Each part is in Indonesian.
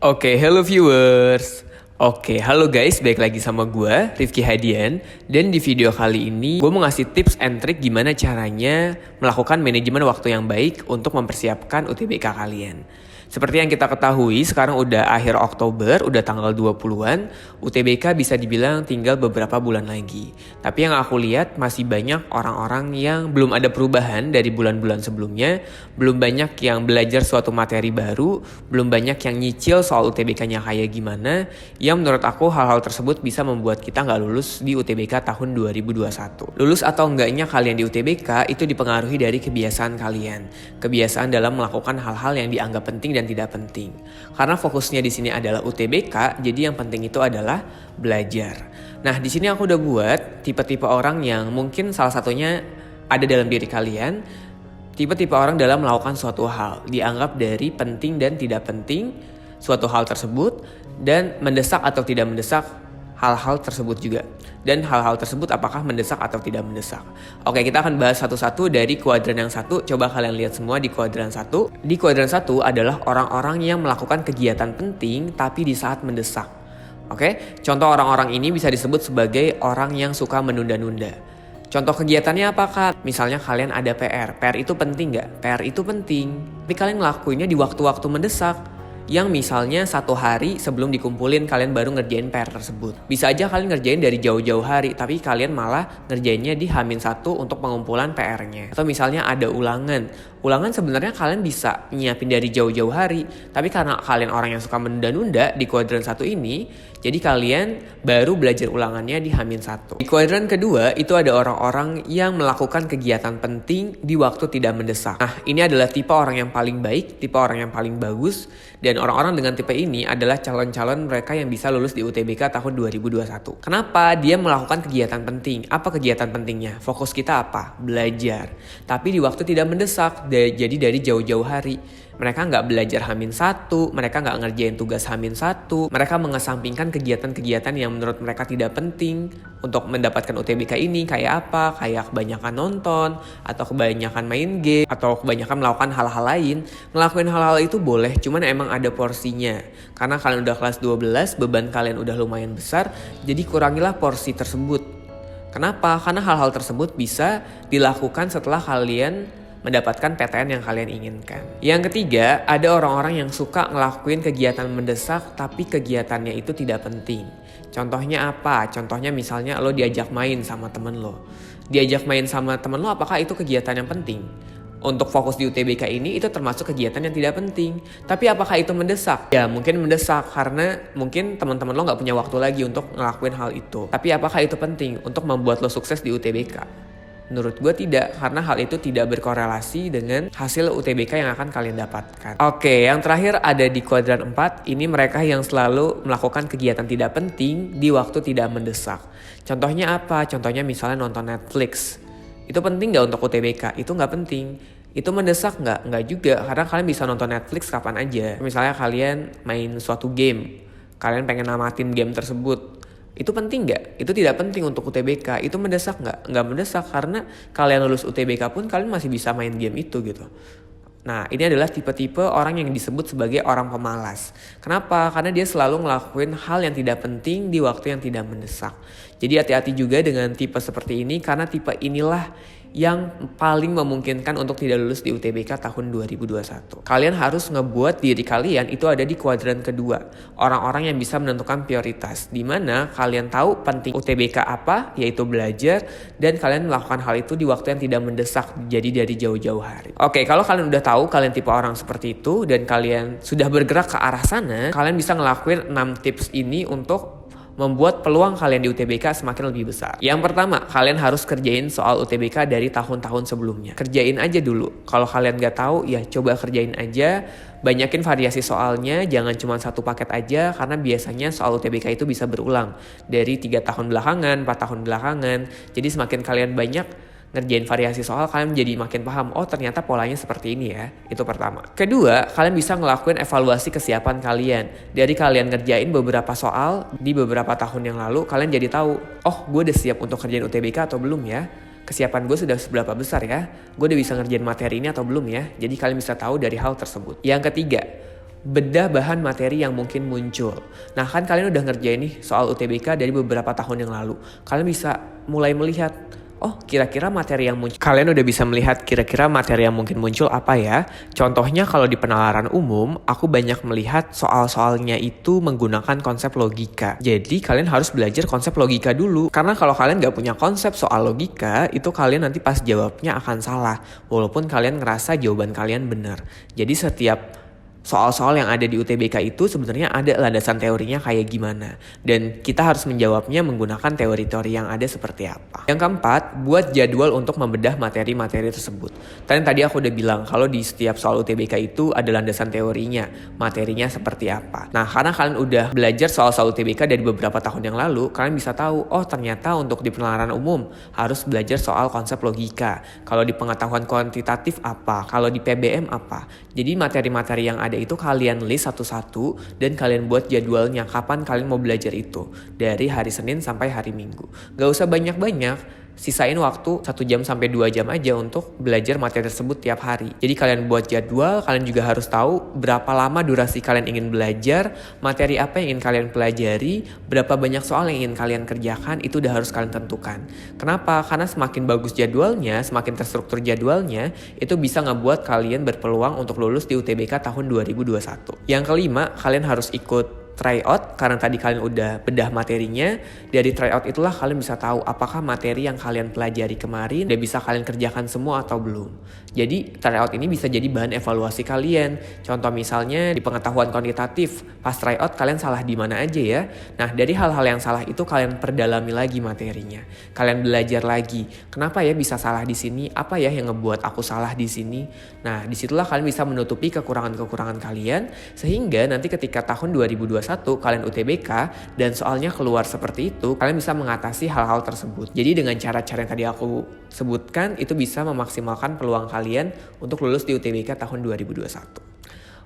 Hello viewers. Halo guys, balik lagi sama gue, Rifki Hadian. Dan di video kali ini, gue mau ngasih tips and trick gimana caranya melakukan manajemen waktu yang baik untuk mempersiapkan UTBK kalian. Seperti yang kita ketahui, sekarang udah akhir Oktober, udah tanggal 20-an, UTBK bisa dibilang tinggal beberapa bulan lagi. Tapi yang aku lihat masih banyak orang-orang yang belum ada perubahan dari bulan-bulan sebelumnya, belum banyak yang belajar suatu materi baru, belum banyak yang nyicil soal UTBK-nya kayak gimana, yang menurut aku hal-hal tersebut bisa membuat kita nggak lulus di UTBK tahun 2021. Lulus atau enggaknya kalian di UTBK itu dipengaruhi dari kebiasaan kalian. Kebiasaan dalam melakukan hal-hal yang dianggap penting dan tidak penting. Karena fokusnya di sini adalah UTBK, jadi yang penting itu adalah belajar. Nah, di sini aku udah buat tipe-tipe orang yang mungkin salah satunya ada dalam diri kalian. Tipe-tipe orang dalam melakukan suatu hal dianggap dari penting dan tidak penting suatu hal tersebut, dan mendesak atau tidak mendesak hal-hal tersebut juga. Dan hal-hal tersebut apakah mendesak atau tidak mendesak. Oke, kita akan bahas satu-satu dari kuadran yang satu. Coba kalian lihat semua di kuadran satu. Di kuadran satu adalah orang-orang yang melakukan kegiatan penting tapi di saat mendesak. Oke, contoh orang-orang ini bisa disebut sebagai orang yang suka menunda-nunda. Contoh kegiatannya apakah? Misalnya kalian ada PR. PR itu penting nggak? PR itu penting, tapi kalian ngelakuinnya di waktu-waktu mendesak. Yang misalnya 1 hari sebelum dikumpulin kalian baru ngerjain PR tersebut. Bisa aja kalian ngerjain dari jauh-jauh hari, tapi kalian malah ngerjainnya di H-1 untuk pengumpulan PR-nya. Atau misalnya ada ulangan. Ulangan sebenarnya kalian bisa nyiapin dari jauh-jauh hari, tapi karena kalian orang yang suka menunda-nunda di kuadran 1 ini, jadi kalian baru belajar ulangannya di H-1. Di kuadran kedua itu ada orang-orang yang melakukan kegiatan penting di waktu tidak mendesak. Nah, ini adalah tipe orang yang paling baik, tipe orang yang paling bagus, dan orang-orang dengan tipe ini adalah calon-calon mereka yang bisa lulus di UTBK tahun 2021. Kenapa? Dia melakukan kegiatan penting. Apa kegiatan pentingnya? Fokus kita apa? Belajar. Tapi di waktu tidak mendesak, jadi dari jauh-jauh hari. Mereka nggak belajar H-1, mereka nggak ngerjain tugas H-1, mereka mengesampingkan kegiatan-kegiatan yang menurut mereka tidak penting untuk mendapatkan UTBK ini. Kayak apa? Kayak kebanyakan nonton, atau kebanyakan main game, atau kebanyakan melakukan hal-hal lain. Ngelakuin hal-hal itu boleh, cuman emang ada porsinya. Karena kalian udah kelas 12, beban kalian udah lumayan besar, jadi kurangilah porsi tersebut. Kenapa? Karena hal-hal tersebut bisa dilakukan setelah kalian mendapatkan PTN yang kalian inginkan. Yang ketiga, ada orang-orang yang suka ngelakuin kegiatan mendesak tapi kegiatannya itu tidak penting. Contohnya apa? Contohnya misalnya lo diajak main sama temen lo. Diajak main sama temen lo, apakah itu kegiatan yang penting? Untuk fokus di UTBK ini itu termasuk kegiatan yang tidak penting. Tapi apakah itu mendesak? Ya mungkin mendesak karena mungkin teman-teman lo gak punya waktu lagi untuk ngelakuin hal itu. Tapi apakah itu penting untuk membuat lo sukses di UTBK? Menurut gue tidak, karena hal itu tidak berkorelasi dengan hasil UTBK yang akan kalian dapatkan. Oke, yang terakhir ada di kuadran 4. Ini mereka yang selalu melakukan kegiatan tidak penting di waktu tidak mendesak. Contohnya apa? Contohnya misalnya nonton Netflix. Itu penting gak untuk UTBK? Itu gak penting. Itu mendesak nggak? Nggak juga, karena kalian bisa nonton Netflix kapan aja. Misalnya kalian main suatu game, kalian pengen namatin game tersebut. Itu penting nggak? Itu tidak penting untuk UTBK. Itu mendesak nggak? Nggak mendesak, karena kalian lulus UTBK pun kalian masih bisa main game itu gitu. Nah, ini adalah tipe-tipe orang yang disebut sebagai orang pemalas. Kenapa? Karena dia selalu ngelakuin hal yang tidak penting di waktu yang tidak mendesak. Jadi hati-hati juga dengan tipe seperti ini, karena tipe inilah yang paling memungkinkan untuk tidak lulus di UTBK tahun 2021. Kalian harus ngebuat diri kalian itu ada di kuadran kedua. Orang-orang yang bisa menentukan prioritas. Di mana kalian tahu penting UTBK apa, yaitu belajar. Dan kalian melakukan hal itu di waktu yang tidak mendesak, jadi dari jauh-jauh hari. Oke, kalau kalian udah tahu kalian tipe orang seperti itu, dan kalian sudah bergerak ke arah sana, kalian bisa ngelakuin 6 tips ini untuk membuat peluang kalian di UTBK semakin lebih besar. Yang pertama, kalian harus kerjain soal UTBK dari tahun-tahun sebelumnya. Kerjain aja dulu. Kalau kalian gak tahu, ya coba kerjain aja. Banyakin variasi soalnya, jangan cuma satu paket aja, karena biasanya soal UTBK itu bisa berulang. Dari 3 tahun belakangan, 4 tahun belakangan. Jadi semakin kalian banyak ngerjain variasi soal, kalian jadi makin paham, oh ternyata polanya seperti ini ya. Itu pertama. Kedua, kalian bisa ngelakuin evaluasi kesiapan kalian. Dari kalian ngerjain beberapa soal di beberapa tahun yang lalu, kalian jadi tahu, oh gue udah siap untuk kerjain UTBK atau belum ya. Kesiapan gue sudah seberapa besar ya. Gue udah bisa ngerjain materi ini atau belum ya. Jadi kalian bisa tahu dari hal tersebut. Yang ketiga, bedah bahan materi yang mungkin muncul. Nah kan kalian udah ngerjain nih soal UTBK dari beberapa tahun yang lalu. Kalian bisa mulai melihat, oh kira-kira materi yang muncul. Kalian udah bisa melihat kira-kira materi yang mungkin muncul apa ya. Contohnya kalau di penalaran umum, aku banyak melihat soal-soalnya itu menggunakan konsep logika. Jadi kalian harus belajar konsep logika dulu. Karena kalau kalian gak punya konsep soal logika, itu kalian nanti pas jawabnya akan salah. Walaupun kalian ngerasa jawaban kalian benar. Jadi setiap soal-soal yang ada di UTBK itu sebenarnya ada landasan teorinya kayak gimana. Dan kita harus menjawabnya menggunakan teori-teori yang ada seperti apa. Yang keempat, buat jadwal untuk membedah materi-materi tersebut. Tadi aku udah bilang kalau di setiap soal UTBK itu ada landasan teorinya, materinya seperti apa. Nah karena kalian udah belajar soal-soal UTBK dari beberapa tahun yang lalu, kalian bisa tahu, oh ternyata untuk di penalaran umum harus belajar soal konsep logika. Kalau di pengetahuan kuantitatif apa, kalau di PBM apa. Jadi materi-materi yang ada itu kalian list satu-satu dan kalian buat jadwalnya kapan kalian mau belajar itu. Dari hari Senin sampai hari Minggu. Gak usah banyak-banyak. Sisain waktu 1 jam sampai 2 jam aja untuk belajar materi tersebut tiap hari. Jadi kalian buat jadwal, kalian juga harus tahu berapa lama durasi kalian ingin belajar, materi apa yang ingin kalian pelajari, berapa banyak soal yang ingin kalian kerjakan, itu udah harus kalian tentukan. Kenapa? Karena semakin bagus jadwalnya, semakin terstruktur jadwalnya, itu bisa ngebuat kalian berpeluang untuk lulus di UTBK tahun 2021. Yang kelima, kalian harus ikut tryout, karena tadi kalian udah bedah materinya. Dari tryout itulah kalian bisa tahu apakah materi yang kalian pelajari kemarin udah bisa kalian kerjakan semua atau belum. Jadi tryout ini bisa jadi bahan evaluasi kalian. Contoh misalnya di pengetahuan kuantitatif, pas tryout kalian salah di mana aja ya. Nah dari hal-hal yang salah itu kalian perdalami lagi materinya. Kalian belajar lagi, kenapa ya bisa salah di sini? Apa ya yang ngebuat aku salah di sini? Nah disitulah kalian bisa menutupi kekurangan-kekurangan kalian, sehingga nanti ketika tahun 2021 kalian UTBK dan soalnya keluar seperti itu, kalian bisa mengatasi hal-hal tersebut. Jadi dengan cara-cara yang tadi aku sebutkan, itu bisa memaksimalkan peluang kalian untuk lulus di UTBK tahun 2021.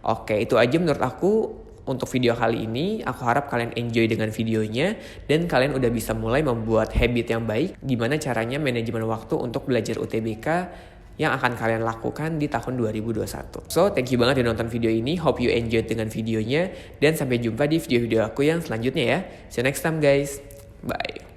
Oke, itu aja menurut aku untuk video kali ini. Aku harap kalian enjoy dengan videonya dan kalian udah bisa mulai membuat habit yang baik. Gimana caranya manajemen waktu untuk belajar UTBK yang akan kalian lakukan di tahun 2021. So, thank you banget udah nonton video ini. Hope you enjoyed dengan videonya. Dan sampai jumpa di video-video aku yang selanjutnya ya. See you next time guys. Bye.